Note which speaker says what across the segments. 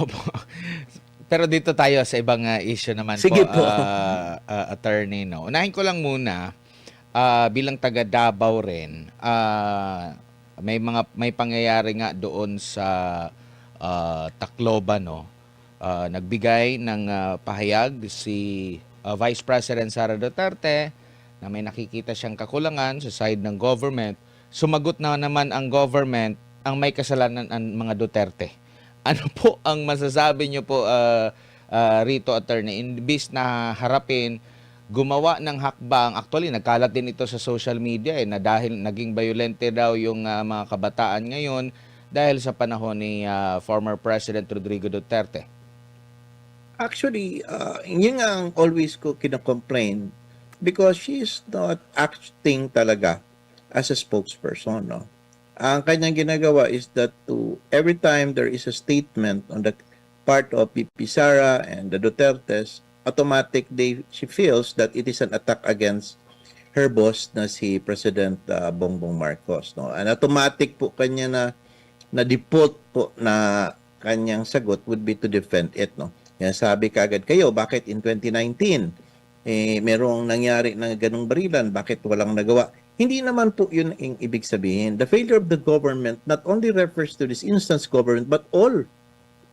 Speaker 1: Opo. Pero dito tayo sa ibang issue naman po,
Speaker 2: Sige po.
Speaker 1: attorney, no. Unahin ko lang muna, bilang taga Davao rin, may pangyayari nga doon sa Tacloban, no. Nagbigay ng pahayag si Vice President Sara Duterte na may nakikita siyang kakulangan sa side ng government. Sumagot na naman ang government, ang may kasalanan ang mga Duterte. Ano po ang masasabi niyo po rito, attorney? Imbis na harapin, gumawa ng hakbang. Actually, nagkalat din ito sa social media na dahil naging violente daw yung mga kabataan ngayon dahil sa panahon ni former President Rodrigo Duterte.
Speaker 2: Actually, yun nga ang always ko kina-complain because she is not acting talaga as a spokesperson, no? Ang kanyang ginagawa is that every time there is a statement on the part of VP Sara and the Dutertes, she feels that it is an attack against her boss na si President Bongbong Marcos, no? And automatic po kanya na default po na kanyang sagot would be to defend it, no? Yan sabi kaagad kayo, bakit in 2019 merong nangyari na ganung barilan, bakit walang nagawa? Hindi naman po yun ang ibig sabihin. The failure of the government not only refers to this instance government but all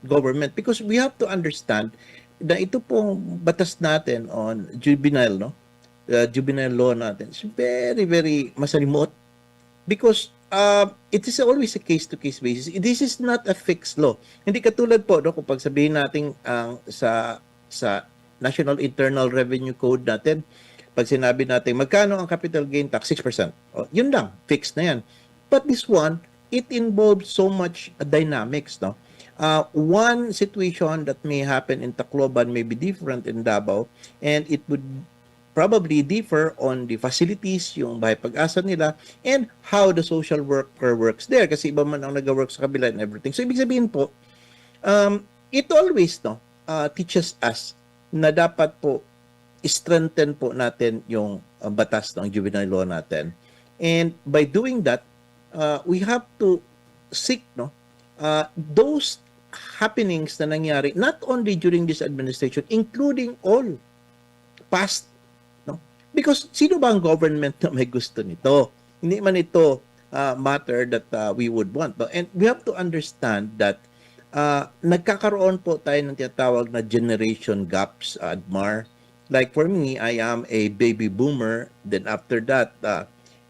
Speaker 2: government, because we have to understand na ito pong batas natin on juvenile, no? Juvenile law natin is very, very masalimot because it is always a case-to-case basis. This is not a fixed law. Hindi katulad po, no, kung pagsabihin natin sa National Internal Revenue Code natin, pag sinabi natin, magkano ang capital gain tax? 6%. O, yun lang, fixed na yan. But this one, it involves so much dynamics, no? One situation that may happen in Tacloban may be different in Davao, and it would probably differ on the facilities, yung bahay pag-asa nila, and how the social worker works there. Kasi iba man ang nag-work sa kabila and everything. So, ibig sabihin po, it always teaches us na dapat po strengthen po natin yung batas ng juvenile law natin. And by doing that, we have to seek those happenings na nangyari not only during this administration, including all past. Because sino ba ang government na may gusto nito? Hindi man ito matter that we would want. And we have to understand that nagkakaroon po tayo ng tinatawag na generation gaps, Admar. Like for me, I am a baby boomer. Then after that,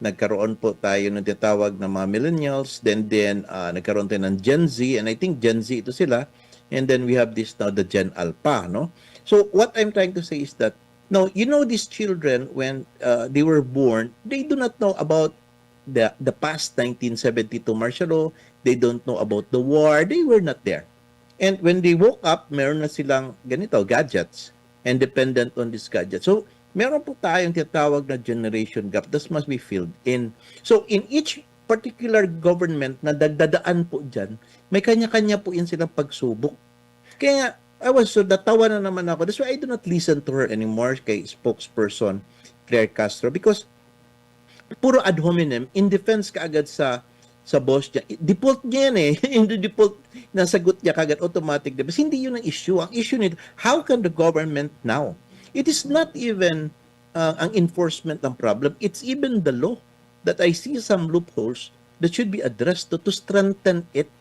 Speaker 2: nagkaroon po tayo ng tinatawag na mga millennials. Then nagkaroon tayo ng Gen Z. And I think Gen Z ito sila. And then we have this now, the Gen Alpha. No? So what I'm trying to say is that, no, you know, these children, when they were born, they do not know about the past 1972 martial law. They don't know about the war. They were not there. And when they woke up, meron na silang ganito, gadgets, and dependent on this gadget. So, meron po tayong tinatawag na generation gap. This must be filled in. So, in each particular government na dagdadaan po dyan, may kanya-kanya po yan silang pagsubok. Kaya, natawa na naman ako. That's why I do not listen to her anymore kay spokesperson Claire Castro because puro ad hominem, in defense kaagad sa boss niya. Default niya yan eh. Hindi default na sagot niya kaagad automatic. But hindi yun ang issue. Ang issue nito, how can the government now? It is not even ang enforcement ng problem. It's even the law that I see some loopholes that should be addressed to strengthen it.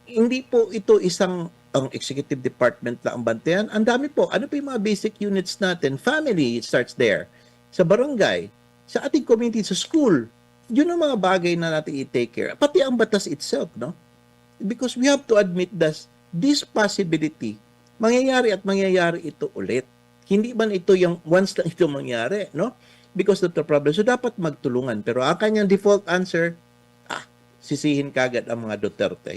Speaker 2: Hindi po ito isang ang executive department lang ang bantayan. Ang dami po. Ano po yung mga basic units natin? Family, it starts there. Sa barangay, sa ating community, sa school. Yun ang mga bagay na natin i-take care. Pati ang batas itself, no? Because we have to admit that this possibility, mangyayari ito ulit. Hindi man ito yung once lang ito mangyari, no? Because of the problem. So, dapat magtulungan. Pero ang kanyang default answer, sisihin kagad ang mga Duterte.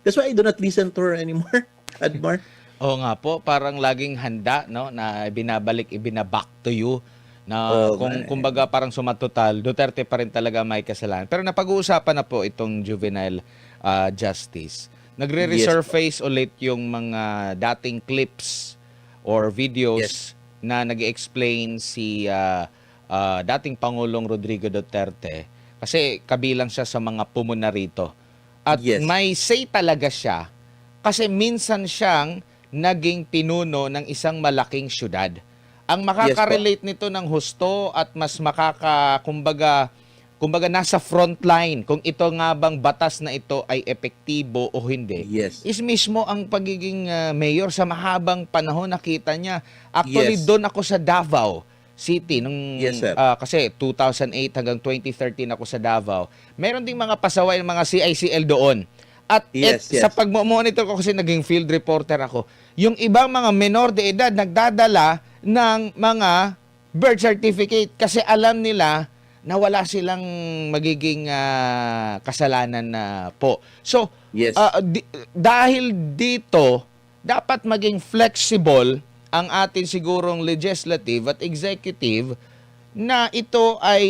Speaker 2: That's why I do not listen to her anymore, Admar.
Speaker 1: Oo nga po, parang laging handa, no, na ibinaback to you na kumbaga parang sumatotal, Duterte pa rin talaga may kasalanan. Pero napag-uusapan na po itong juvenile justice. Nagre-resurface ulit yung mga dating clips or videos na nag-explain si dating Pangulong Rodrigo Duterte. Kasi kabilang siya sa mga pumuna rito. At may say talaga siya kasi minsan siyang naging pinuno ng isang malaking syudad. Ang makaka-relate nito ng husto at mas kumbaga nasa front line kung ito nga bang batas na ito ay epektibo o hindi,
Speaker 2: Yes.
Speaker 1: is mismo ang pagiging mayor sa mahabang panahon. Nakita niya. Actually,
Speaker 2: Yes.
Speaker 1: doon ako sa Davao City nung
Speaker 2: Yes, sir.
Speaker 1: kasi 2008 hanggang 2013 ako sa Davao. Meron ding mga pasaway ng mga CICL doon. At
Speaker 2: Yes,
Speaker 1: sa
Speaker 2: yes.
Speaker 1: pagmonitor ko kasi naging field reporter ako, yung ibang mga menor de edad nagdadala ng mga birth certificate kasi alam nila na wala silang magiging kasalanan na po. So,
Speaker 2: Yes.
Speaker 1: dahil dito, dapat maging flexible ang atin sigurong legislative at executive na ito ay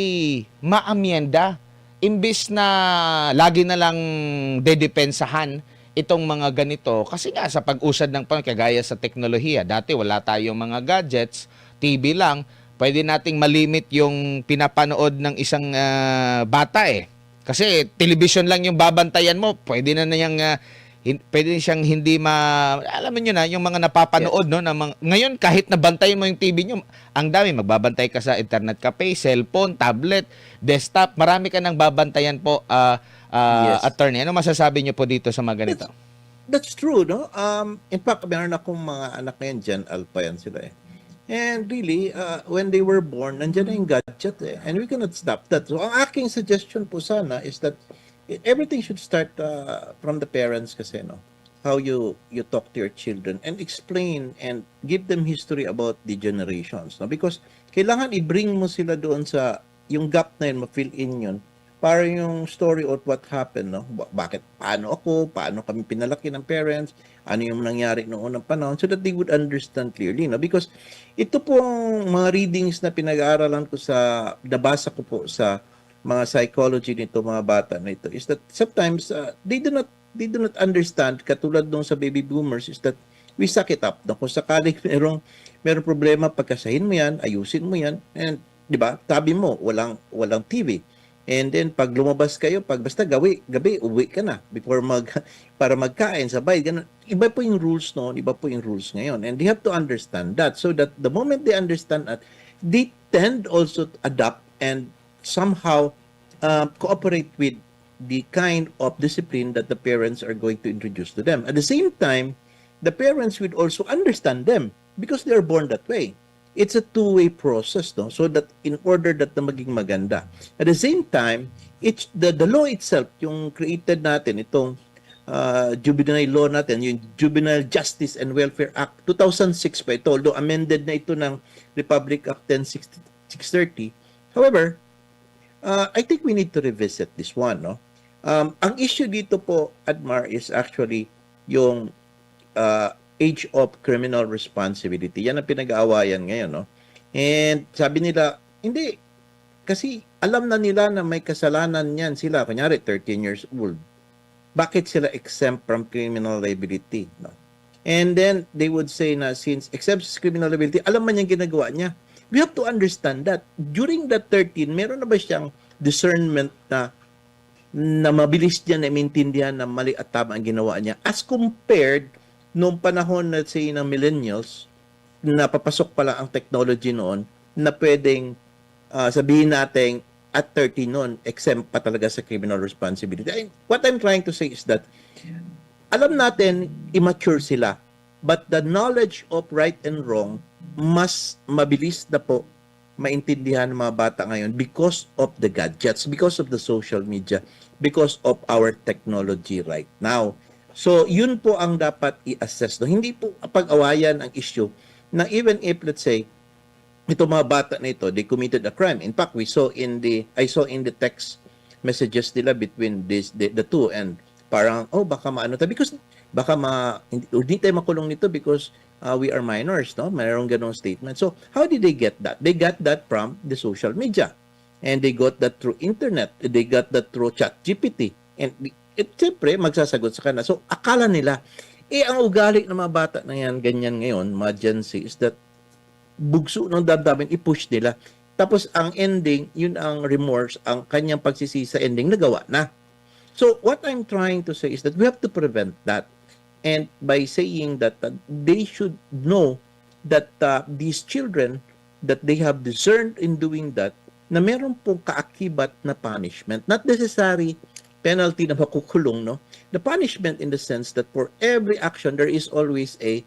Speaker 1: maamyenda imbis na lagi na lang dedepensahan itong mga ganito. Kasi nga sa pag-usad ng panahon, kagaya sa teknolohiya, dati wala tayong mga gadgets, TV lang, pwede nating malimit yung pinapanood ng isang bata eh. Kasi television lang yung babantayan mo, pwede na niyang pwede siyang hindi alam niyo na yung mga napapanood no na ngayon kahit nabantayan mo yung TV niyo, ang dami, magbabantay ka sa internet cafe, cellphone, tablet, desktop, marami ka nang babantayan po
Speaker 2: Yes.
Speaker 1: attorney. Ano masasabi niyo po dito sa mga ganito?
Speaker 2: That's true, no? In fact, meron akong mga anak ngayon, Gen Alpha yan sila eh. And really, when they were born, nandiyan na yung gadget eh. And we cannot stop that. So, ang aking suggestion po sana is that everything should start from the parents kasi, no? How you talk to your children and explain and give them history about the generations, no? Because kailangan i-bring mo sila doon sa yung gap na yun, ma-fill in yun para yung story of what happened, no? Bakit, paano kami pinalaki ng parents, ano yung nangyari noong unang panahon, so that they would understand clearly, no? Because ito pong mga readings na pinag-aaralan ko nabasa ko po sa mga psychology nito, mga bata na ito, is that sometimes they do not understand, katulad nung sa baby boomers, is that we suck it up, no? Kung sakaling merong problema, pagkasahin mo yan, ayusin mo yan, and, di ba, sabi mo, walang TV. And then pag lumabas kayo, basta gabi uwi ka na before para magkain sabay. Ganun. Iba po yung rules noon, iba po yung rules ngayon. And they have to understand that, so that the moment they understand that, they tend also to adapt and somehow cooperate with the kind of discipline that the parents are going to introduce to them. At the same time, the parents would also understand them because they are born that way. It's a two-way process, no? So that in order that na maging maganda. At the same time, it's the law itself, yung created natin, itong juvenile law natin, yung Juvenile Justice and Welfare Act 2006 pa ito, although amended na ito ng Republic Act 10630. However, I think we need to revisit this one, no? Ang issue dito po, Admar, is actually yung age of criminal responsibility. Yan ang pinag-aawayan ngayon, no? And sabi nila, hindi, kasi alam na nila na may kasalanan yan sila. Kunyari, 13 years old. Bakit sila exempt from criminal liability, no? And then, they would say na since exempt from criminal liability, alam man yung ginagawa niya. We have to understand that during that 13, meron na ba siyang discernment na mabilis niya na maintindihan na mali at tama ang ginawa niya as compared noong panahon na say ng millennials, napapasok pala ang technology noon na pwedeng sabihin natin at 30 noon, exempt pa talaga sa criminal responsibility. What I'm trying to say is that alam natin, immature sila, but the knowledge of right and wrong mas mabilis na po maintindihan ng mga bata ngayon because of the gadgets, because of the social media, because of our technology right now. So, yun po ang dapat i-assess. No? Hindi po pag-awayan ang issue na even if, let's say, ito mga bata na ito, they committed a crime. In fact, I saw in the text messages nila between the two, and parang, baka maano tayo. Because, hindi tayo makulong nito because we are minors, no? Mayroong ganong statement. So, how did they get that? They got that from the social media. And they got that through internet. They got that through ChatGPT. And siyempre, magsasagot sa kanila. So, akala nila, ang ugali ng mga bata na yan, ganyan ngayon, mga Gen Z, is that bugso ng damdamin, i-push nila. Tapos, ang ending, yun ang remorse, ang kanyang pagsisisi sa ending, nagawa na. So, what I'm trying to say is that we have to prevent that. And by saying that they should know that these children, that they have discerned in doing that, na meron pong kaakibat na punishment. Not necessary penalty na makukulong, no? The punishment in the sense that for every action, there is always a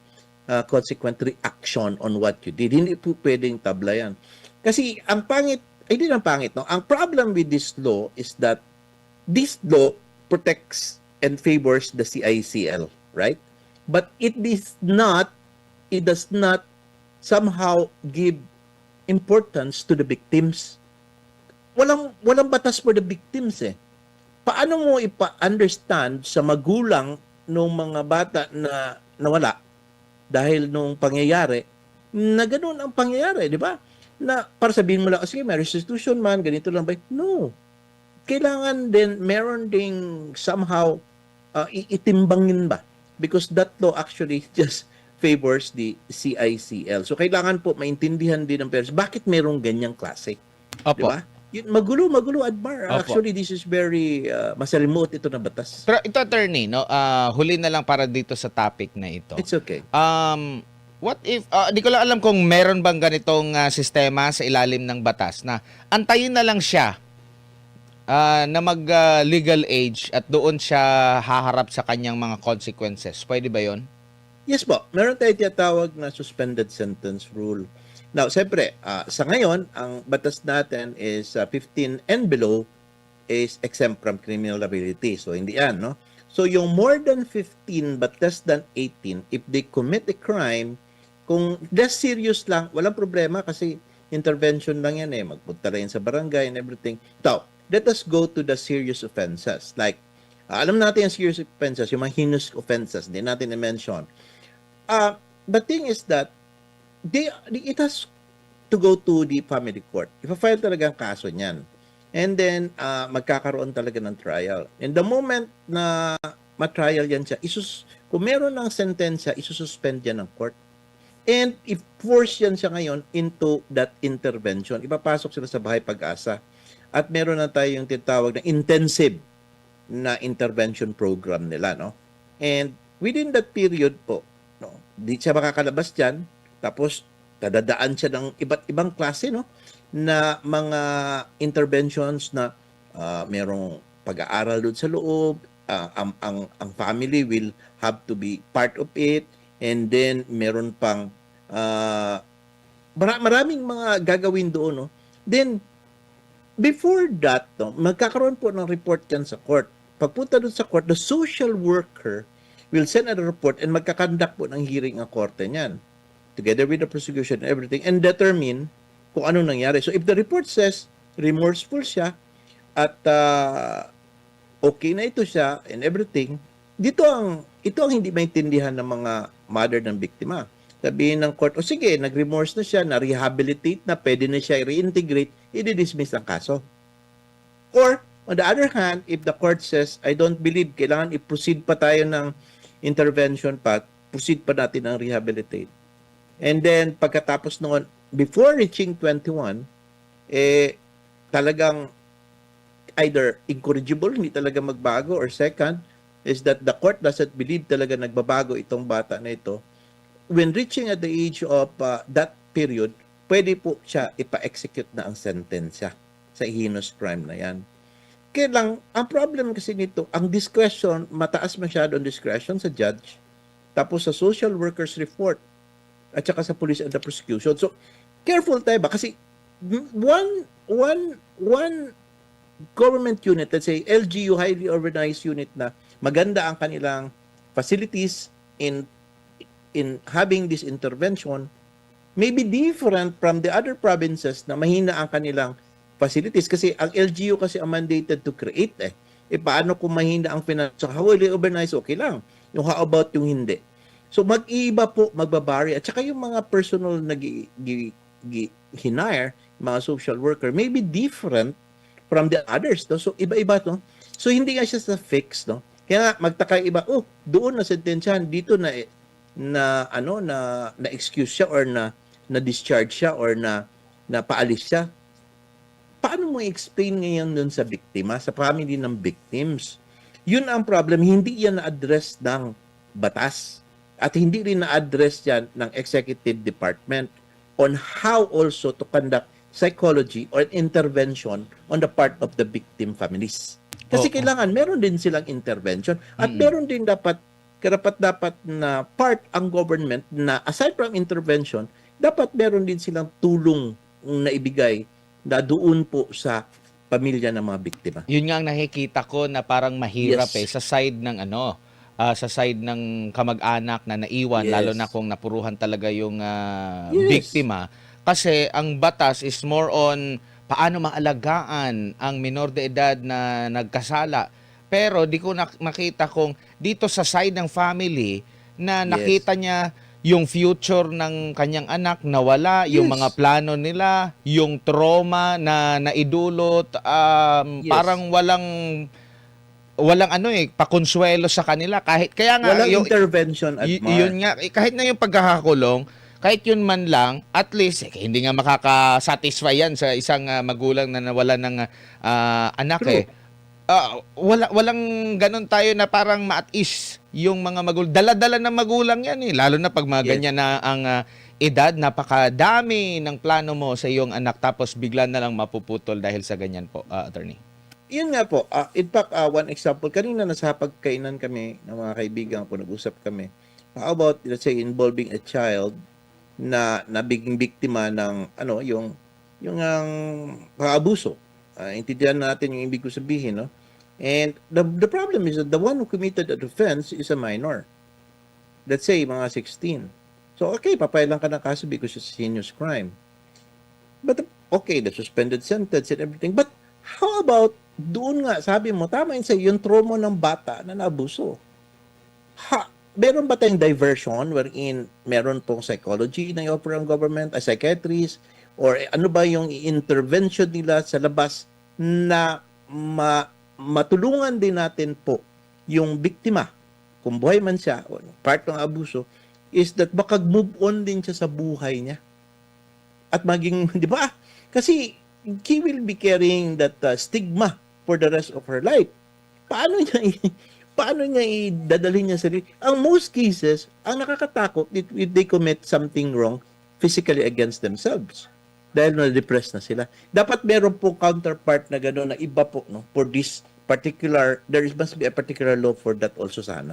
Speaker 2: consequent reaction on what you did. Hindi po pwedeng tablayan. Kasi ang pangit, ay hindi ang pangit, no? Ang problem with this law is that this law protects and favors the CICL, right? But it does not somehow give importance to the victims. Walang batas for the victims eh. Paano mo ipa-understand sa magulang ng mga bata na nawala dahil nung pangyayari na ganoon ang pangyayari, di ba? Na para sabihin mo lang, sige, may restitution man, ganito lang ba? No. Kailangan din, meron ding somehow itimbangin ba? Because that law actually just favors the CICL. So, kailangan po maintindihan din ng parents, bakit merong ganyang klase? Di
Speaker 1: Opo.
Speaker 2: ba? Yun, magulo, Admar.
Speaker 1: Opo.
Speaker 2: Actually, this is very masalimuot ito na batas.
Speaker 1: Pero ito, attorney, no, huli na lang para dito sa topic na ito.
Speaker 2: It's okay.
Speaker 1: What if, di ko lang alam kung meron bang ganitong sistema sa ilalim ng batas na antayin na lang siya na mag-legal age at doon siya haharap sa kanyang mga consequences. Pwede ba yon?
Speaker 2: Yes po. Meron tayong tinatawag na suspended sentence rule. Now, siyempre, sa ngayon, ang batas natin is 15 and below is exempt from criminal liability. So, hindi yan, no? So, yung more than 15 but less than 18, if they commit a crime, kung less serious lang, walang problema kasi intervention lang yan eh. Magpunta lang yan sa barangay and everything. So, let us go to the serious offenses. Like, alam natin yung serious offenses, yung mga heinous offenses, hindi natin i-mention. The thing is that, it has to go to the family court. Ipa-file talaga ang kaso niyan. And then, magkakaroon talaga ng trial. And the moment na matrial yan siya, kung meron ng sentensya, isususpend yan ng court. And if force yan siya ngayon into that intervention, ipapasok sila sa Bahay Pag-asa. At meron na tayong tinatawag na intensive na intervention program nila, no? And within that period po, no, di siya makakalabas dyan, tapos dadadaan siya ng iba't ibang klase, no, na mga interventions na merong pag-aaral doon sa loob, ang family will have to be part of it, and then meron pang maraming mga gagawin doon, no. Then before that, no, magkakaroon po ng report yan sa court. Pagpunta doon sa court, the social worker will send a report and magkakandak po ng hearing ang korte niyan, together with the prosecution and everything, and determine kung anong nangyari. So if the report says remorseful siya at okay na ito siya and everything, ito ang hindi maintindihan ng mga mother ng biktima. Sabihin ng court, o sige, nag-remorse na siya, na-rehabilitate na, pwede na siya i-reintegrate, i-dismiss ang kaso. Or, on the other hand, if the court says, I don't believe, kailangan i-proceed pa tayo ng intervention path, proceed pa natin ng rehabilitate. And then, pagkatapos noon, before reaching 21, talagang either incorrigible, hindi talaga magbago, or second, is that the court doesn't believe talaga nagbabago itong bata na ito. When reaching at the age of that period, pwede po siya ipa-execute na ang sentensya sa heinous crime na yan. Kaya lang, ang problem kasi nito, ang discretion, mataas masyado ang discretion sa judge, tapos sa social workers report, at saka sa police and the prosecution. So, careful tayo ba? Kasi one government unit, let's say LGU, highly organized unit na maganda ang kanilang facilities in having this intervention, may be different from the other provinces na mahina ang kanilang facilities. Kasi ang LGU kasi ang mandated to create eh. Paano kung mahina ang finance? So, highly organized, okay lang. Yung how about yung hindi? So, mag-iiba po, magbabari. At saka yung mga personal na hinire, mga social worker, may be different from the others. No? So, iba-iba to. So, hindi nga siya sa fix. No? Kaya nga, magtaka iba, doon na sentensyahan, dito na excuse siya or na discharge siya or na paalis siya. Paano mo i-explain ngayon dun sa biktima, sa family ng victims? Yun ang problem, hindi yan na-address ng batas. At hindi rin na-address yan ng executive department on how also to conduct psychology or intervention on the part of the victim families. Kasi
Speaker 1: Oo.
Speaker 2: kailangan meron din silang intervention at meron din dapat na part ang government na aside from intervention, dapat meron din silang tulong na ibigay na doon po sa pamilya ng mga biktima.
Speaker 1: Yun nga ang nakikita ko na parang mahirap
Speaker 2: Yes.
Speaker 1: sa side ng sa side ng kamag-anak na naiwan,
Speaker 2: Yes.
Speaker 1: lalo na kung napuruhan talaga yung
Speaker 2: Yes.
Speaker 1: biktima. Kasi ang batas is more on paano maalagaan ang minor de edad na nagkasala. Pero di ko makita kung dito sa side ng family na
Speaker 2: Yes.
Speaker 1: nakita niya yung future ng kanyang anak nawala, yung
Speaker 2: Yes.
Speaker 1: mga plano nila, yung trauma na naidulot,
Speaker 2: Yes.
Speaker 1: parang walang pakonsuelo sa kanila kahit kaya nga
Speaker 2: Walang
Speaker 1: yung
Speaker 2: intervention at
Speaker 1: yun nga kahit na yung pagkakakulong, kahit yun man lang, at least hindi nga makaka-satisfy yan sa isang magulang na nawalan ng anak
Speaker 2: True.
Speaker 1: walang ganun tayo na parang ma-at-ease yung mga magulang. Dala-dala ng magulang yan lalo na pag mga
Speaker 2: Yes.
Speaker 1: ganyan na ang edad, napakadami ng plano mo sa iyong anak tapos bigla na lang mapuputol dahil sa ganyan po, attorney.
Speaker 2: Yun nga po. In fact, one example, kanina nasa pagkainan kami ng mga kaibigan ko, nag-usap kami. How about, let's say, involving a child na nabiging biktima ng, yung ang pang-abuso. Intindihan natin yung ibig ko sabihin, no? And the problem is that the one who committed the offense is a minor. Let's say, mga 16. So, okay, papailan ka ng kaso because it's a heinous crime. But, okay, the suspended sentence and everything. But, how about, doon nga, sabi mo, tama yun sa'yo, yung trauma ng bata na naabuso. Meron ba tayong diversion wherein meron pong psychology na i-offer ang government, a psychiatrist, or ano ba yung intervention nila sa labas na matulungan din natin po yung biktima, kung buhay man siya, o part ng abuso, is that baka move on din siya sa buhay niya. At maging, di ba? Kasi he will be carrying that stigma for the rest of her life. Paano niya idadalhin niya sarili? Ang most cases, ang nakakatakot if they commit something wrong physically against themselves. Dahil na-depress na sila. Dapat meron po counterpart na gano'n na iba po, no? For this particular, must be a particular law for that also sana.